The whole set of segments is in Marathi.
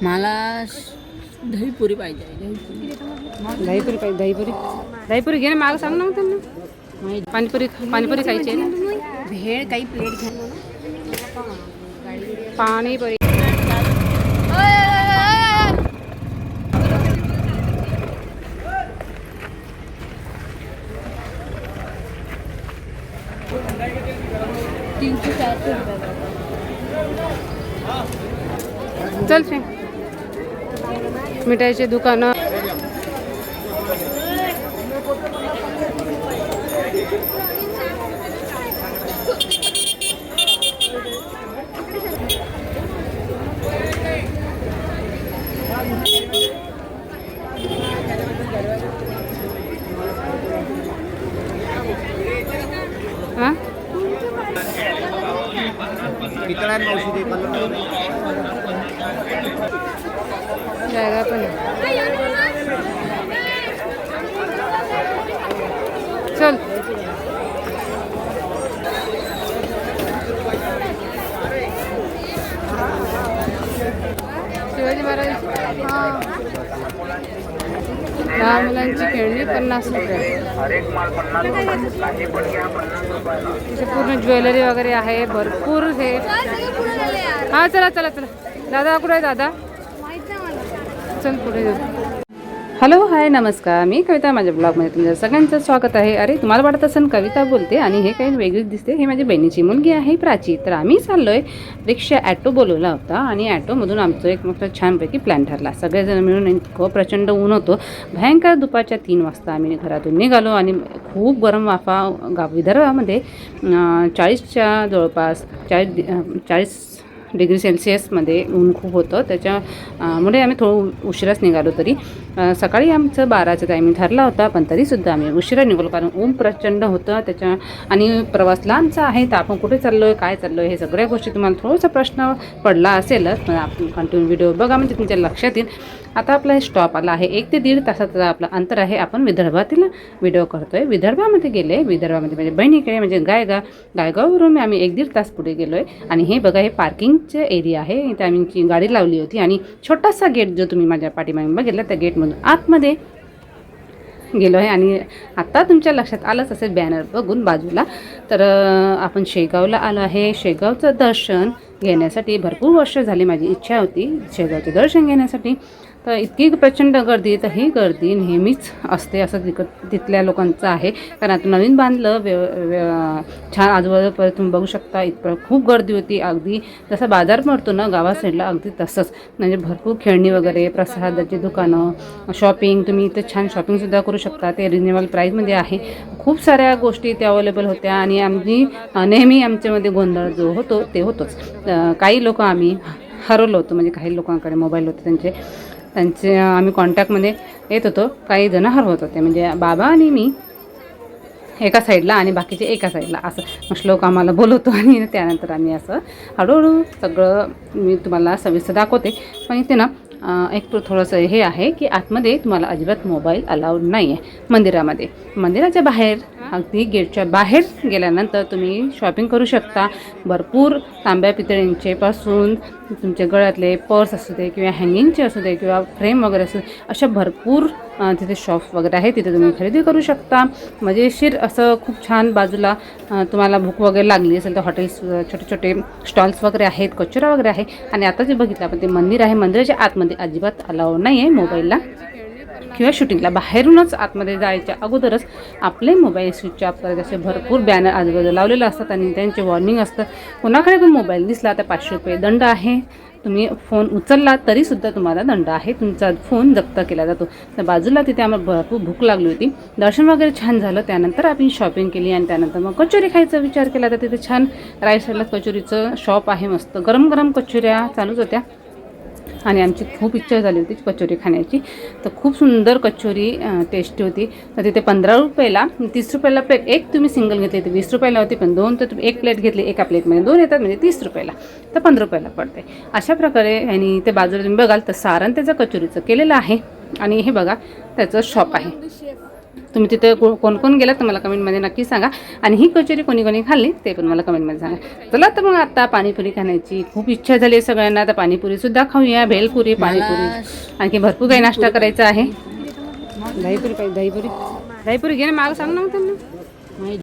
मला दहीपुरी पाहिजे. दहीपुरी पाहिजे. दहीपुरी घे ना. मागं सांग ना मग त्यांना. पाणीपुरी खायची आहे ना. भेळ काही प्लेट घ्या. पाणीपुरी. चल शे. मिठाईचे दुकानं. हां जागा पण चल. शिवाजी महाराज. हां लहान मुलांची खेळणी 50 रुपये. तिथे पूर्ण ज्वेलरी वगैरे आहे भरपूर. हे हां चला चला चला. दादा कुठे आहे दादा. चल पुढे जाऊ. हॅलो हाय नमस्कार. मी कविता. माझ्या ब्लॉगमध्ये तुमचं सगळ्यांचं स्वागत आहे. अरे तुम्हाला वाटत असेल कविता बोलते आणि हे काही वेगळीच दिसते. हे माझी बहिणीची मुलगी आहे प्राची. तर आम्ही चाललो आहे रिक्षा. ॲटो बोलवला होता आणि ॲटोमधून आमचं एक मोठा छानपैकी प्लॅन ठरला. सगळेजण मिळून इतकं प्रचंड ऊन होतं भयंकर. दुपारच्या 3 वाजता आम्ही घरातून निघालो आणि खूप गरम वाफा विदर्भामध्ये 40च्या जवळपास 40 डिग्री सेल्सिअसमध्ये ऊन खूप होतं. त्याच्यामुळे आम्ही थोडं उशिराच निघालो. तरी सकाळी आमचं 12चा टायमिंग ठरला होता पण तरीसुद्धा आम्ही उशिरा निघालो कारण ऊन प्रचंड होतं. आणि प्रवास लांबचा आहे तर आपण कुठे चाललो आहे काय चाललो आहे हे सगळ्या गोष्टी तुम्हाला थोडासा प्रश्न पडला असेलच. पण आपण कंटिन्यू व्हिडिओ बघा म्हणजे तुमच्या लक्षात येईल. आता आपला हे स्टॉप आला आहे. 1 ते 1.5 तासाचं आपलं अंतर आहे. आपण विदर्भातील व्हिडिओ करतो आहे. विदर्भामध्ये गेले. विदर्भामध्ये म्हणजे बहिणीकडे म्हणजे गायगाववरून आम्ही 1-1.5 तास पुढे गेलो आहे. आणि हे बघा हे पार्किंगचं एरिया आहे. इथे आम्ही गाडी लावली होती आणि छोटासा गेट जो तुम्ही माझ्या पाठीमागे बघितला त्या गेटमधून आतमध्ये गेलो आहे. आणि आत्ता तुमच्या लक्षात आलंच असेल बॅनर बघून बाजूला. तर आपण शेगावला आलो आहे. शेगावचं दर्शन घेण्यासाठी भरपूर वर्ष झाली माझी इच्छा होती शेगावचे दर्शन घेण्यासाठी. तर इतकी प्रचंड गर्दी. तर ही गर्दी नेहमीच असते असं तिथल्या लोकांचं आहे. कारण आता नवीन बांधलं छान आजूबाजूपर्यंत तुम्ही बघू शकता. इतकं खूप गर्दी होती. अगदी जसा बाजार भरतो ना गावा साईडला अगदी तसंच. म्हणजे भरपूर खेळणी वगैरे प्रसादाची दुकानं शॉपिंग. तुम्ही इथे छान शॉपिंगसुद्धा करू शकता. ते रिजनेबल प्राईजमध्ये आहे. खूप साऱ्या गोष्टी इथे अवेलेबल होत्या. आणि आम्ही नेहमी आमच्यामध्ये गोंधळ जो होतो ते होतोच. काही लोक आम्ही हरवलो होतो. म्हणजे काही लोकांकडे मोबाईल होते त्यांचे आम्ही कॉन्टॅक्टमध्ये येत होतो. काही जण हरवत होते. म्हणजे बाबा आणि मी एका साईडला आणि बाकीचे एका साईडला असं मग श्लोक आम्हाला बोलवतो. आणि त्यानंतर आम्ही असं हळूहळू सगळं मी तुम्हाला सविस्तर दाखवते. पण इथे ना एक थोडंसं हे आहे की आतमध्ये तुम्हाला अजिबात मोबाईल अलाउड नाही आहे मंदिरामध्ये. मंदिराच्या बाहेर अगदी गेटच्या बाहेर गेल्यानंतर तुम्ही शॉपिंग करू शकता. भरपूर तांब्या पितळींचे पासून तुमच्या गळ्यातले पर्स असू दे किंवा हँगिंगचे असू दे किंवा फ्रेम वगैरे असू दे अशा भरपूर तिथे शॉप्स वगैरे आहे. तिथे तुम्ही खरेदी करू शकता. मजेशीर असं खूप छान. बाजूला तुम्हाला भूक वगैरे लागली असेल तर हॉटेल्स छोटे छोटे स्टॉल्स वगैरे आहेत. कचोरा वगैरे आहे. आणि आता जे बघितलं आपण ते मंदिर आहे. मंदिराच्या आतमध्ये अजिबात अलाउड नाही आहे मोबाईलला किंवा शूटिंगला. बाहेरूनच आतमध्ये जायच्या अगोदरच आपले मोबाईल स्विच ऑफ करायचे असे भरपूर बॅनर आजूबाजूला लावलेले असतात. आणि त्यांचे वॉर्निंग असतं. कोणाकडे पण मोबाईल दिसला तर 500 रुपये दंड आहे. तुम्ही फोन उचलला तरीसुद्धा तुम्हाला दंड आहे. तुमचा फोन जप्त केला जातो. तर बाजूला तिथे आम्हाला भरपूर भूक लागली होती. दर्शन वगैरे छान झालं. त्यानंतर आम्ही शॉपिंग केली आणि त्यानंतर मग कचोरी खायचा विचार केला. तर तिथे छान राईट साईडला कचोरीचं शॉप आहे. मस्त गरम गरम कचोऱ्या चालूच होत्या. आणि आमची खूप इच्छा झाली होती कचोरी खाण्याची. तर खूप सुंदर कचोरी टेस्टी होती. तर तिथे 15 रुपयाला 30 रुपयाला प्लेट. एक तुम्ही सिंगल घेतली तर 20 रुपयाला होती. पण 2 तर तुम्ही एक प्लेट घेतली एका प्लेटमध्ये 2 येतात म्हणजे 30 रुपयाला. तर 15 रुपयाला पडते. अशा प्रकारे. आणि ते बाजूला तुम्ही बघाल तर सारण त्याचं कचोरीचं केलेलं आहे. आणि हे बघा त्याचं शॉप आहे. तुम्ही तिथे कोण कोण गेलात तर मला कमेंटमध्ये नक्की सांगा. आणि ही कचोरी कोणी कोणी खाल्ली ते पण मला कमेंटमध्ये सांगा. चला तर मग आता पाणीपुरी खाण्याची खूप इच्छा झाली आहे सगळ्यांना. तर पाणीपुरीसुद्धा खाऊया. भेलपुरी, पाणीपुरी, आणखी भरपूर काही नाश्ता करायचा आहे. दहीपुरी पाहिजे, दहीपुरी घे ना, मागं सांग ना त्यांना.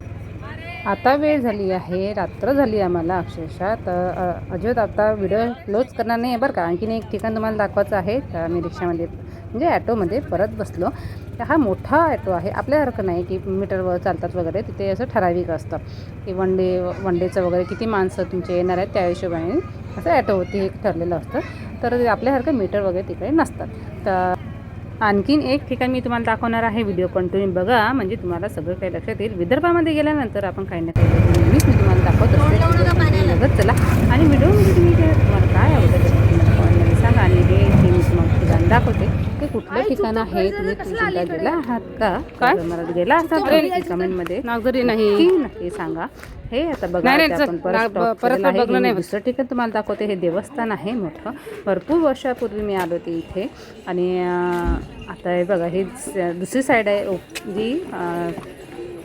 आता वेळ झाली आहे, रात्र झाली आम्हाला अक्षरशः. तर अजिबात आता व्हिडिओ क्लोज करणार नाही आहे बरं का. आणखीन एक ठिकाण तुम्हाला दाखवायचं आहे. तर आम्ही रिक्षामध्ये म्हणजे ॲटोमध्ये परत बसलो. तर हा मोठा ॲटो आहे, आपल्यासारखं नाही की मीटरवर चालतात वगैरे. तिथे असं ठराविक असतं की वन डेचं वगैरे किती माणसं तुमचे येणार आहेत त्या हिशोबाने असं ॲटोवरती एक ठरलेलं असतं. तर आपल्यासारखं मीटर वगैरे तिकडे नसतात. तर आणखीन एक ठिकाण मी तुम्हाला दाखवणार आहे. व्हिडिओ कंटिन्यू बघा म्हणजे तुम्हाला सगळं काही लक्षात येईल. विदर्भामध्ये गेल्यानंतर आपण काही ना काही नेहमीच मी तुम्हाला दाखवत असते. बघत चला आणि व्हिडिओमध्ये तुम्ही तुम्हाला काय आवडतं मला कॉमेंटमध्ये सांगा. आणि हे मी तुम्हाला ठिकाण दाखवते. ते कुठलं ठिकाण आहे, तुम्ही सुद्धा गेला आहात का? काय मला गेला असाल कमेंटमध्ये नागझरी नाही नक्की सांगा. हे आता बघा आपण परत बघणं नाही. दुसरं ठिकाण तुम्हाला दाखवते. हे देवस्थान आहे मोठं. भरपूर वर्षापूर्वी मी आलो होते इथे. आणि आता हे बघा हे दुसरी साईड आहे जी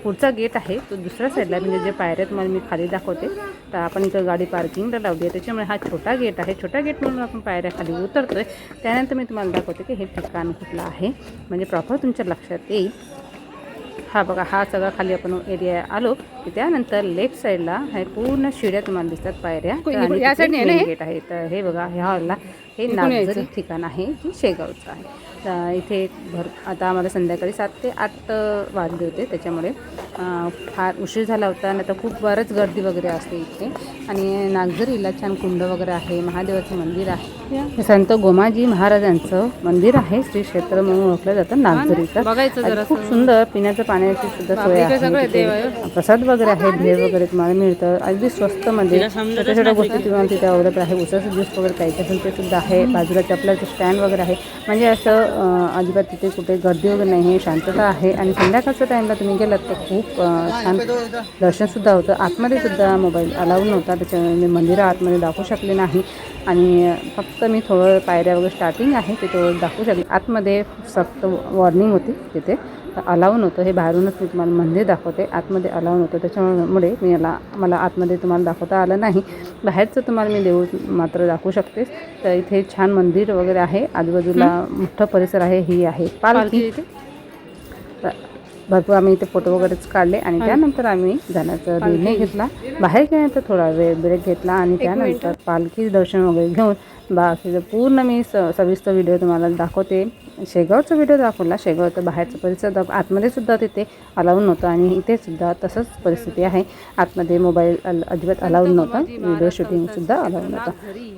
पुढचा गेट आहे तो दुसऱ्या साईडला म्हणजे जे पायऱ्यात मला मी खाली दाखवते. तर आपण इथं गाडी पार्किंगला लावली आहे त्याच्यामुळे हा छोटा गेट आहे. छोटा गेट म्हणून आपण पायऱ्या खाली उतरतो आहे. त्यानंतर मी तुम्हाला दाखवते की हे ठिकाण कुठलं आहे म्हणजे प्रॉपर तुमच्या लक्षात येईल. हा बघा हा सगळा खाली आपण एरिया आलो की त्यानंतर लेफ्ट साईडला हे पूर्ण शिड्या तुम्हाला दिसतात पायऱ्या. या साईडने गेट आहे. तर हे बघा ह्या हॉलला हे नागझरी ठिकाण आहे जे शेगावचं आहे. तर इथे आता आम्हाला संध्याकाळी 7 ते 8 वाजले होते त्याच्यामुळे फार उशीर झाला होता. नाही तर खूप बरंच गर्दी वगैरे असते इथे. आणि नागझरीला छान कुंड वगैरे आहे. महादेवाचं मंदिर आहे. संत गोमाजी महाराजांचं मंदिर आहे. श्री क्षेत्र म्हणून ओळखलं जातं नागझरीचं. खूप सुंदर पिण्याचं पाण्याची सुद्धा सोय आहे. प्रसाद वगैरे आहे. भेळ वगैरे तुम्हाला मिळतं अगदी स्वस्तमध्ये. छोट्या छोट्या गोष्टी तुम्हाला तिथे अवेलेबल आहे. उसाचं ज्यूस वगैरे काही असेल ते सुद्धा आहे. बाजूला चपलाचं स्टँड वगैरे आहे. म्हणजे असं अजिबात तिथे कुठे गर्दी वगैरे नाही आहे. शांतता आहे. आणि संध्याकाळच्या टाईमला तुम्ही गेलात तर खूप छान दर्शनसुद्धा होतं. आतमध्ये सुद्धा मोबाईल अलाउड नव्हता त्याच्यामुळे मंदिरं आतमध्ये दाखवू शकले नाही. आणि फक्त मी थोडं पायऱ्या वगैरे स्टार्टिंग आहे ते थोडं दाखवू शकले. आतमध्ये सक्त वॉर्निंग होती तिथे अलाव नव्हतं. हे बाहेरूनच मी तुम्हाला मंदिर दाखवते. आतमध्ये अलाव नव्हतं त्याच्यामुळे मला आतमध्ये तुम्हाला दाखवता आलं नाही. बाहेरचं तुम्हाला मी देऊळ मात्र दाखवू शकते. तर इथे छान मंदिर वगैरे आहे. आजूबाजूला मोठं परिसर आहे. ही आहे पालखी इथे. भरपूर आम्ही इथे फोटो वगैरेच काढले. आणि त्यानंतर आम्ही जाण्याचा निर्णय घेतला. बाहेर गेल्यानंतर थोडा वेळ ब्रेक घेतला. आणि त्यानंतर पालखी दर्शन वगैरे घेऊन बाकीचं पूर्ण मी सविस्तर व्हिडिओ तुम्हाला दाखवते. शेगावचा व्हिडिओ दाखवला. शेगावचं बाहेरचं परिसर आतमध्ये सुद्धा तिथे अलाउड नव्हतं. आणि इथे सुद्धा तसंच परिस्थिती आहे. आतमध्ये मोबाईल अजिबात अलाउड नव्हता. व्हिडिओ शूटिंगसुद्धा अलाउड नव्हतं.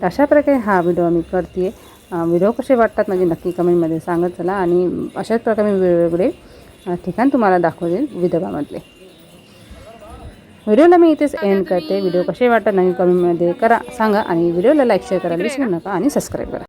अशा प्रकारे हा व्हिडिओ मी करते. व्हिडिओ कसे वाटतात म्हणजे नक्की कमेंटमध्ये सांगत चला. आणि अशाच प्रकारे मी वेगवेगळे ठिकाण तुम्हाला दाखवते विदर्भामधले. व्हिडिओला मी इथेच एंड करते. व्हिडिओ कसे वाटतात नक्की कमेंटमध्ये करा सांगा. आणि व्हिडिओला लाईक शेअर करायला विसरू नका आणि सबस्क्राईब करा.